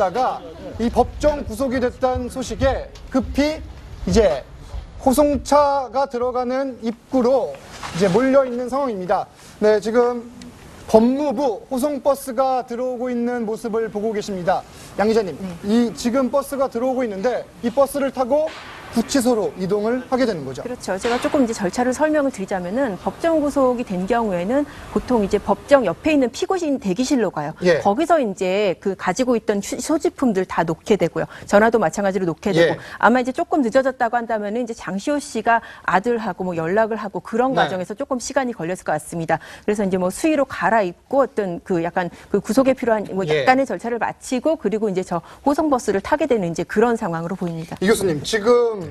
있다가 이 법정 구속이 됐다는 소식에 급히 이제 호송차가 들어가는 입구로 이제 몰려 있는 상황입니다. 네, 지금 법무부 호송버스가 들어오고 있는 모습을 보고 계십니다. 양 기자님, 이 지금 버스가 들어오고 있는데 이 버스를 타고 구치소로 이동을 하게 되는 거죠. 그렇죠. 제가 조금 이제 절차를 설명을 드리자면은 법정 구속이 된 경우에는 보통 이제 법정 옆에 있는 피고인 대기실로 가요. 예. 거기서 이제 그 가지고 있던 소지품들 다 놓게 되고요. 전화도 마찬가지로 놓게 되고 예. 아마 이제 조금 늦어졌다고 한다면은 이제 장시호 씨가 아들하고 뭐 연락을 하고 그런 네. 과정에서 조금 시간이 걸렸을 것 같습니다. 그래서 이제 뭐 수의로 갈아입고 어떤 그 약간 그 구속에 필요한 뭐 예. 약간의 절차를 마치고 그리고 이제 저 호송버스를 타게 되는 이제 그런 상황으로 보입니다. 이 교수님, 지금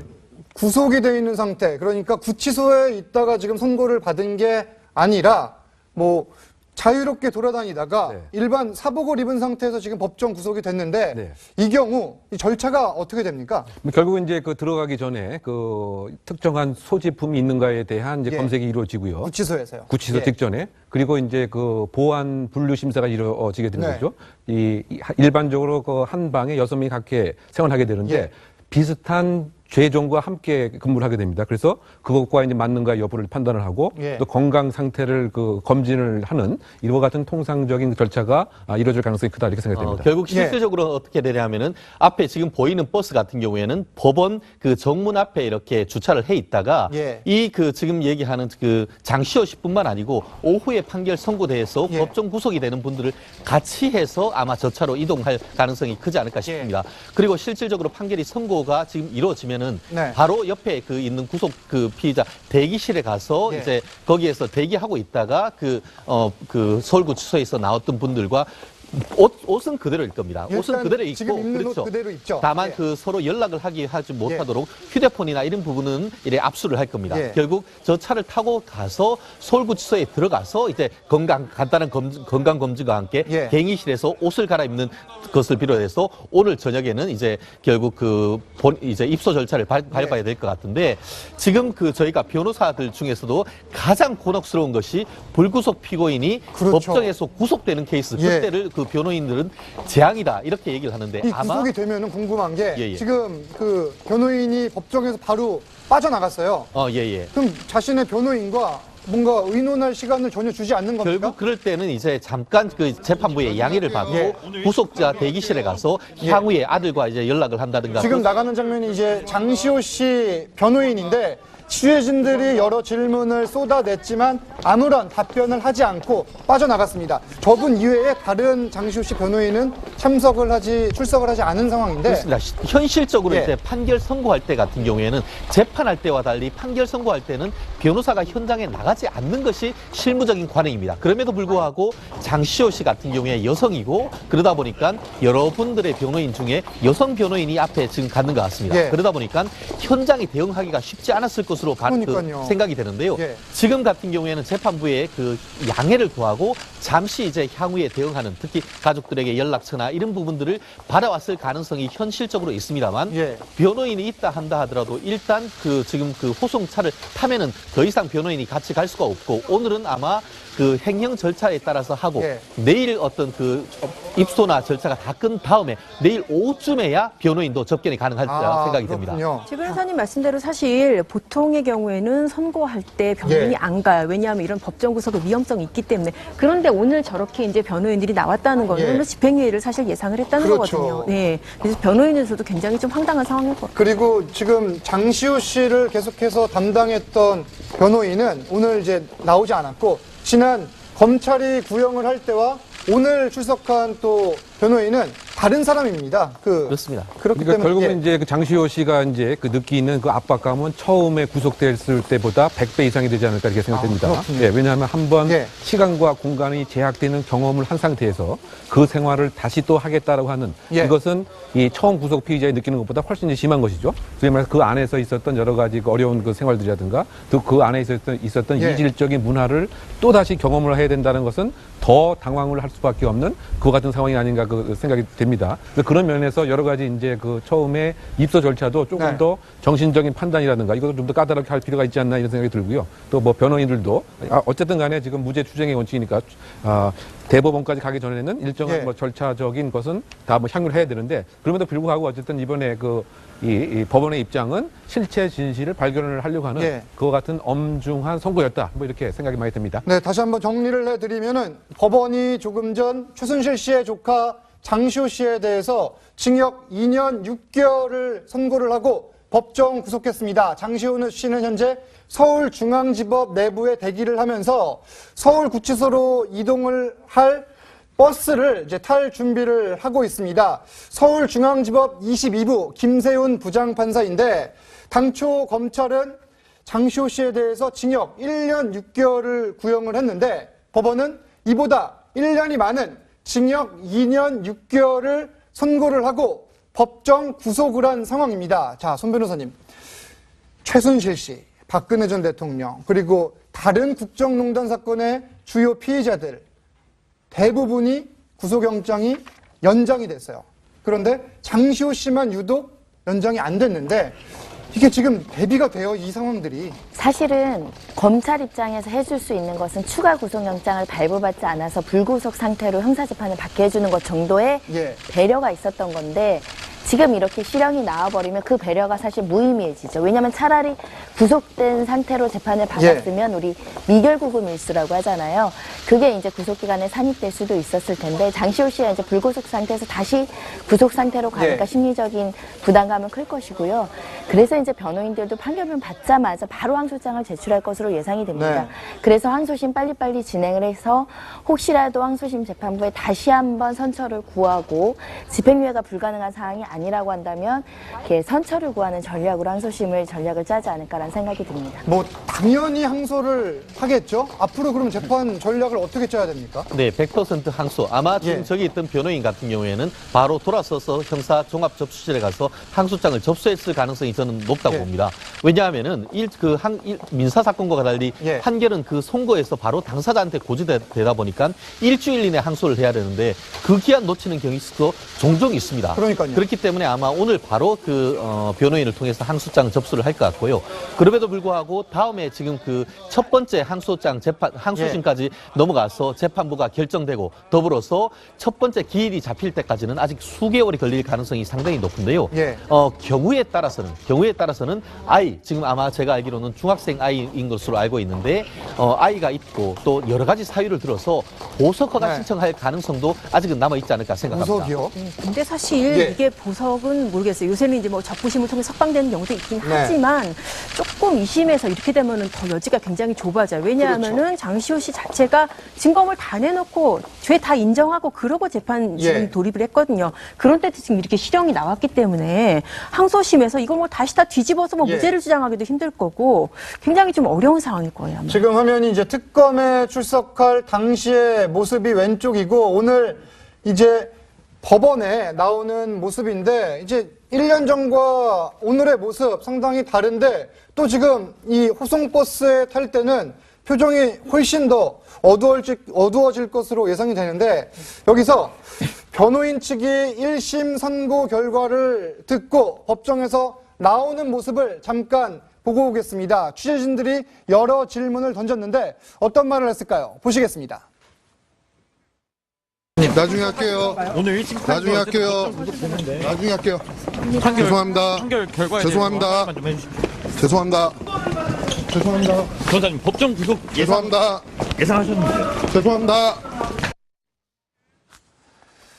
구속이 돼 있는 상태, 그러니까 구치소에 있다가 지금 선고를 받은 게 아니라 뭐 자유롭게 돌아다니다가 네. 일반 사복을 입은 상태에서 지금 법정 구속이 됐는데 네. 이 경우 이 절차가 어떻게 됩니까? 결국은 이제 그 들어가기 전에 그 특정한 소지품이 있는가에 대한 이제 예. 검색이 이루어지고요. 구치소에서요. 구치소 예. 직전에 그리고 이제 그 보안 분류 심사가 이루어지게 되는 네. 거죠. 일반적으로 그 한 방에 6명이 각각 생활하게 되는데 예. 비슷한 죄종과 함께 근무를 하게 됩니다. 그래서 그것과 이제 맞는가 여부를 판단을 하고 예. 또 건강 상태를 그 검진을 하는 이와 같은 통상적인 절차가 이루어질 가능성이 크다 이렇게 생각됩니다. 결국 실질적으로 어떻게 되냐면은 앞에 지금 보이는 버스 같은 경우에는 법원 그 정문 앞에 이렇게 주차를 해 있다가 예. 이 그 지금 얘기하는 그 장시호 씨뿐만 아니고 오후에 판결 선고돼서 예. 법정 구속이 되는 분들을 같이 해서 아마 저 차로 이동할 가능성이 크지 않을까 싶습니다. 그리고 실질적으로 판결이 선고가 지금 이루어지면은 네. 바로 옆에 그 있는 구속 그 피의자 대기실에 가서 예. 이제 거기에서 대기하고 있다가 그 서울구치소에서 나왔던 분들과 옷은 그대로일 겁니다. 옷은 일단 그대로 입고 지금 입는 그렇죠. 옷 그대로 있죠. 다만 예. 그 서로 연락을 하지 못하도록 휴대폰이나 이런 부분은 이래 압수를 할 겁니다. 예. 결국 저 차를 타고 가서 서울구치소에 들어가서 이제 간단한 건강 검진과 함께 예. 갱의실에서 옷을 갈아입는 것을 비롯해서 오늘 저녁에는 이제 결국 이제 입소 절차를 밟아야 될 것 같은데 지금 저희가 변호사들 중에서도 가장 곤혹스러운 것이 불구속 피고인이 그렇죠. 법정에서 구속되는 케이스 예. 그때를 그 변호인들은 재앙이다 이렇게 얘기를 하는데 이 아마 구속이 되면은 궁금한 게 예, 예. 지금 그 변호인이 법정에서 바로 빠져나갔어요. 예예. 그럼 자신의 변호인과 뭔가 의논할 시간을 전혀 주지 않는 겁니까? 결국 그럴 때는 이제 잠깐 그 재판부의 양해를 받고 예. 구속자 대기실에 가서 향후에 아들과 이제 연락을 한다든가 지금 나가는 장면이 이제 장시호 씨 변호인인데 취재진들이 여러 질문을 쏟아냈지만 아무런 답변을 하지 않고 빠져나갔습니다. 저분 이외에 다른 장시호 씨 변호인은 출석을 하지 않은 상황인데 그렇습니다. 현실적으로 예. 이제 판결 선고할 때 같은 경우에는 재판할 때와 달리 판결 선고할 때는 변호사가 현장에 나가지 않는 것이 실무적인 관행입니다. 그럼에도 불구하고 장시호 씨 같은 경우에 여성이고 그러다 보니까 여러분들의 변호인 중에 여성 변호인이 앞에 지금 가는 것 같습니다. 예. 그러다 보니까 현장에 대응하기가 쉽지 않았을 것으로 그러니까요. 생각이 되는데요. 예. 지금 같은 경우에는 재판부의 그 양해를 구하고 잠시 이제 향후에 대응하는 특히 가족들에게 연락처나 이런 부분들을 받아왔을 가능성이 현실적으로 있습니다만 예. 변호인이 있다 한다 하더라도 일단 지금 호송차를 타면은 더 이상 변호인이 같이 갈 수가 없고 오늘은 아마 그 행형 절차에 따라서 하고 예. 내일 어떤 입소나 절차가 다 끝 다음에 내일 오후쯤에야 변호인도 접견이 가능할 거라 생각이 됩니다. 그렇군요. 최 변호사님 말씀대로 사실 보통의 경우에는 선고할 때 변호인이 예. 안 가요. 왜냐하면 이런 법정 구속의 위험성이 있기 때문에. 그런데 오늘 저렇게 이제 변호인들이 나왔다는 거는 예. 집행유예를 사실 예상을 했다는 그렇죠. 거거든요. 네. 그래서 변호인에서도 굉장히 좀 황당한 상황일 것 같아요. 그리고 지금 장시호 씨를 계속해서 담당했던 변호인은 오늘 이제 나오지 않았고 지난 검찰이 구형을 할 때와 오늘 출석한 또 변호인은 다른 사람입니다. 그렇습니다. 그렇기 그러니까 때문에 결국은 이제 그 장시호 씨가 이제 그 느끼는 그 압박감은 처음에 구속됐을 때보다 100배 이상이 되지 않을까 이렇게 생각됩니다. 그렇군요. 예, 왜냐하면 한번 예. 시간과 공간이 제약되는 경험을 한 상태에서 그 생활을 다시 또 하겠다라고 하는 예. 이것은 이 처음 구속 피의자의 느끼는 것보다 훨씬 이제 심한 것이죠. 소위 말해서 그 안에서 있었던 여러 가지 그 어려운 그 생활들이라든가 또 그 안에 있었던 예. 이질적인 문화를 또 다시 경험을 해야 된다는 것은 더 당황을 할 수밖에 없는 그와 같은 상황이 아닌가 그 생각이 됩니다. 봅니다. 그런 면에서 여러 가지 이제 그 처음에 입소 절차도 조금 네. 더 정신적인 판단이라든가 이것도 좀 더 까다롭게 할 필요가 있지 않나 이런 생각이 들고요. 또 뭐 변호인들도 어쨌든 간에 지금 무죄 추정의 원칙이니까 대법원까지 가기 전에는 일정한 예. 뭐 절차적인 것은 다 뭐 향유를 해야 되는데 그럼에도 불구하고 어쨌든 이번에 이 법원의 입장은 실체 진실을 발견을 하려고 하는 예. 그와 같은 엄중한 선고였다. 뭐 이렇게 생각이 많이 듭니다. 네, 다시 한번 정리를 해드리면은 법원이 조금 전 최순실 씨의 조카 장시호 씨에 대해서 징역 2년 6개월을 선고를 하고 법정 구속했습니다. 장시호 씨는 현재 서울중앙지법 내부에 대기를 하면서 서울구치소로 이동을 할 버스를 이제 탈 준비를 하고 있습니다. 서울중앙지법 22부 김세훈 부장판사인데 당초 검찰은 장시호 씨에 대해서 징역 1년 6개월을 구형을 했는데 법원은 이보다 1년이 많은 징역 2년 6개월을 선고를 하고 법정 구속을 한 상황입니다. 자, 손 변호사님. 최순실 씨, 박근혜 전 대통령, 그리고 다른 국정농단 사건의 주요 피의자들 대부분이 구속영장이 연장이 됐어요. 그런데 장시호 씨만 유독 연장이 안 됐는데 이게 지금 대비가 돼요, 이 상황들이. 사실은 검찰 입장에서 해줄 수 있는 것은 추가 구속영장을 발부받지 않아서 불구속 상태로 형사재판을 받게 해주는 것 정도의 예. 배려가 있었던 건데 지금 이렇게 실형이 나와버리면 그 배려가 사실 무의미해지죠. 왜냐하면 차라리 구속된 상태로 재판을 받았으면 우리 미결구금 일수라고 하잖아요. 그게 이제 구속기간에 산입될 수도 있었을 텐데 장시호 씨가 이제 불구속 상태에서 다시 구속 상태로 가니까 심리적인 부담감은 클 것이고요. 그래서 이제 변호인들도 판결문 받자마자 바로 항소장을 제출할 것으로 예상이 됩니다. 네. 그래서 항소심 빨리빨리 진행을 해서 혹시라도 항소심 재판부에 다시 한번 선처를 구하고 집행유예가 불가능한 사항이 아니라고 한다면 이렇게 선처를 구하는 전략으로 항소심을 전략을 짜지 않을까라는 생각이 듭니다. 뭐 당연히 항소를 하겠죠. 앞으로 그럼 재판 전략을 어떻게 짜야 됩니까? 네, 100% 항소. 아마 지금 예. 저기 있던 변호인 같은 경우에는 바로 돌아서서 형사 종합 접수실에 가서 항소장을 접수했을 가능성이 저는 높다고 예. 봅니다. 왜냐하면은 민사 사건과 달리 예. 판결은 그 선고에서 바로 당사자한테 고지되다 보니까 일주일 이내 항소를 해야 되는데 그 기한 놓치는 경우도 종종 있습니다. 그러니까요. 그렇기 때문에 아마 오늘 바로 변호인을 통해서 항소장 접수를 할 것 같고요. 그럼에도 불구하고 다음에 지금 그 첫 번째 항소장 항소심까지 넘어가서 재판부가 결정되고 더불어서 첫 번째 기일이 잡힐 때까지는 아직 수개월이 걸릴 가능성이 상당히 높은데요. 예. 경우에 따라서는 지금 아마 제가 알기로는 중학생 아이인 것으로 알고 있는데 아이가 있고 또 여러 가지 사유를 들어서 보석 허가 네. 신청할 가능성도 아직은 남아 있지 않을까 생각합니다. 구속이요? 근데 사실 예. 이게 보석은 모르겠어요. 요새는 이제 뭐 적부심을 통해 석방되는 경우도 있긴 네. 하지만 조금 2심에서 이렇게 되면은 더 여지가 굉장히 좁아져요. 왜냐하면은 그렇죠. 장시호 씨 자체가 증거물 다 내놓고 죄 다 인정하고 그러고 재판 지금 예. 돌입을 했거든요. 그런 때 지금 이렇게 실형이 나왔기 때문에 항소심에서 이걸 뭐 다시 다 뒤집어서 뭐 예. 무죄를 주장하기도 힘들 거고 굉장히 좀 어려운 상황일 거예요. 아마. 지금 화면이 이제 특검에 출석할 당시의 모습이 왼쪽이고 오늘 이제 법원에 나오는 모습인데 이제 1년 전과 오늘의 모습 상당히 다른데 또 지금 이 호송버스에 탈 때는 표정이 훨씬 더 어두워질 것으로 예상이 되는데 여기서 변호인 측이 1심 선고 결과를 듣고 법정에서 나오는 모습을 잠깐 보고 오겠습니다. 취재진들이 여러 질문을 던졌는데 어떤 말을 했을까요? 보시겠습니다. 나중에 할게요. 오늘 1심 나중에 할게요. 나중에 할게요. 죄송합니다. 판결 결과에 죄송합니다. 대해서 말씀만 좀 해주십시오. 죄송합니다. 죄송합니다. 변호사님 법정 구속 죄송합니다. 예상하셨는데 죄송합니다.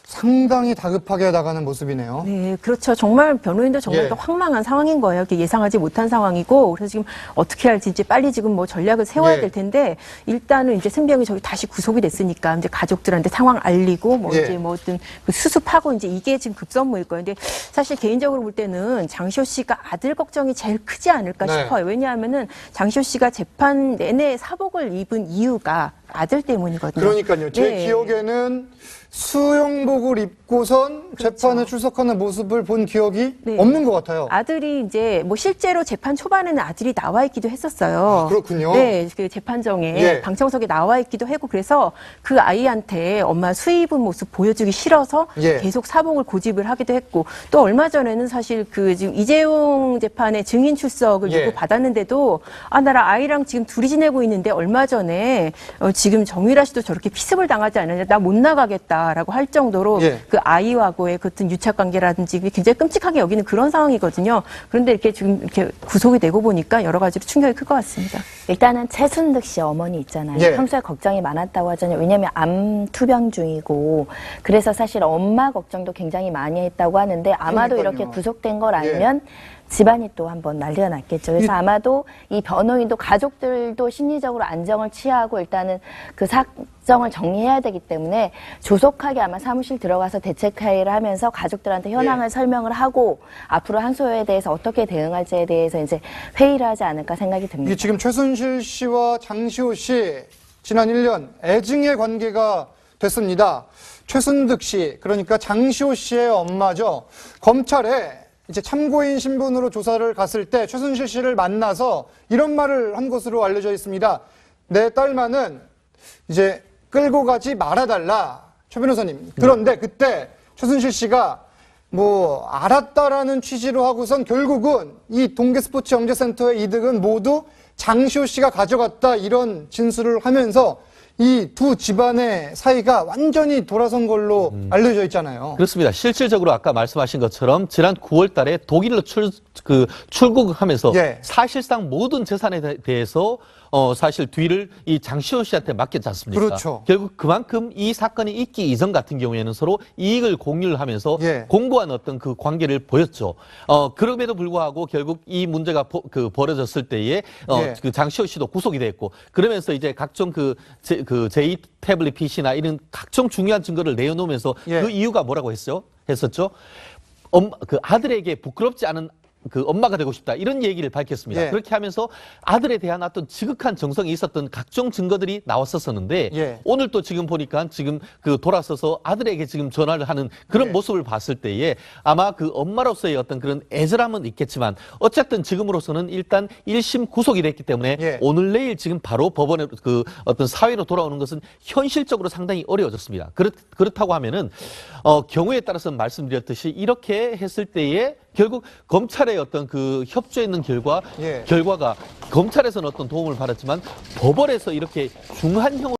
상당히 다급하게 나가는 모습이네요. 네, 그렇죠. 정말 변호인도 정말 예. 또 황망한 상황인 거예요. 이렇게 예상하지 못한 상황이고, 그래서 지금 어떻게 할지 이제 빨리 지금 뭐 전략을 세워야 예. 될 텐데, 일단은 이제 승병이 저기 다시 구속이 됐으니까 이제 가족들한테 상황 알리고, 뭐 예. 이제 뭐 어떤 그 수습하고 이제 이게 지금 급선무일 거예요. 근데 사실 개인적으로 볼 때는 장시호 씨가 아들 걱정이 제일 크지 않을까 네. 싶어요. 왜냐하면은 장시호 씨가 재판 내내 사복을 입은 이유가 아들 때문이거든요. 그러니까요. 제 네. 기억에는 수영복을 입고선 재판에 출석하는 모습을 본 기억이 네. 없는 것 같아요. 아들이 이제 뭐 실제로 재판 초반에는 아들이 나와 있기도 했었어요. 아, 그렇군요. 네, 그 재판정에 예. 방청석에 나와 있기도 하고 그래서 그 아이한테 엄마 수의 입은 모습 보여주기 싫어서 예. 계속 사복을 고집을 하기도 했고 또 얼마 전에는 사실 그 지금 이재용 재판의 증인 출석을 예. 요구 받았는데도 나랑 아이랑 지금 둘이 지내고 있는데 얼마 전에 지금 정유라 씨도 저렇게 피습을 당하지 않느냐 나 못 나가겠다라고 할 정도로 예. 그 아이와의 그 어떤 유착 관계라든지 굉장히 끔찍하게 여기는 그런 상황이거든요. 그런데 이렇게 지금 이렇게 구속이 되고 보니까 여러 가지로 충격이 클 것 같습니다. 일단은 최순득 씨 어머니 있잖아요. 예. 평소에 걱정이 많았다고 하잖아요. 왜냐하면 암 투병 중이고 그래서 사실 엄마 걱정도 굉장히 많이 했다고 하는데 아마도 그러니까요. 이렇게 구속된 걸 알면 집안이 또 한번 난리가 났겠죠. 그래서 아마도 이 변호인도 가족들도 심리적으로 안정을 취하고 일단은 그 사정을 정리해야 되기 때문에 조속하게 아마 사무실 들어가서 대책회의를 하면서 가족들한테 현황을 설명을 하고 앞으로 한소에 대해서 어떻게 대응할지에 대해서 이제 회의를 하지 않을까 생각이 듭니다. 이게 지금 최순실 씨와 장시호 씨 지난 1년 애증의 관계가 됐습니다. 최순득 씨, 그러니까 장시호 씨의 엄마죠. 검찰에 이제 참고인 신분으로 조사를 갔을 때 최순실 씨를 만나서 이런 말을 한 것으로 알려져 있습니다. 내 딸만은 이제 끌고 가지 말아달라. 최 변호사님. 그런데 그때 최순실 씨가 뭐 알았다라는 취지로 하고선 결국은 이 동계스포츠 영재센터의 이득은 모두 장시호 씨가 가져갔다 이런 진술을 하면서 이 두 집안의 사이가 완전히 돌아선 걸로 알려져 있잖아요. 그렇습니다. 실질적으로 아까 말씀하신 것처럼 지난 9월 달에 독일로 출국하면서 예. 사실상 모든 재산에 대해서 사실 뒤를 이 장시호 씨한테 맡겼지 않습니까? 그렇죠. 결국 그만큼 이 사건이 있기 이전 같은 경우에는 서로 이익을 공유를 하면서 예. 공고한 어떤 그 관계를 보였죠. 그럼에도 불구하고 결국 이 문제가 벌어졌을 때에 예. 그 장시호 씨도 구속이 됐고 그러면서 이제 각종 그 제2 태블릿 PC나 이런 각종 중요한 증거를 내어놓으면서 예. 그 이유가 뭐라고 했었죠? 그 아들에게 부끄럽지 않은 그 엄마가 되고 싶다 이런 얘기를 밝혔습니다. 예. 그렇게 하면서 아들에 대한 어떤 지극한 정성이 있었던 각종 증거들이 나왔었었는데 예. 오늘 또 지금 보니까 지금 그 돌아서서 아들에게 지금 전화를 하는 그런 예. 모습을 봤을 때에 아마 그 엄마로서의 어떤 그런 애절함은 있겠지만 어쨌든 지금으로서는 일단 1심 구속이 됐기 때문에 예. 오늘 내일 지금 바로 법원에 그 어떤 사회로 돌아오는 것은 현실적으로 상당히 어려워졌습니다. 그렇다고 하면은 경우에 따라서 말씀드렸듯이 이렇게 했을 때에 결국 검찰의 어떤 그 협조에 있는 예. 결과가 검찰에서는 어떤 도움을 받았지만 법원에서 이렇게 중한 형으로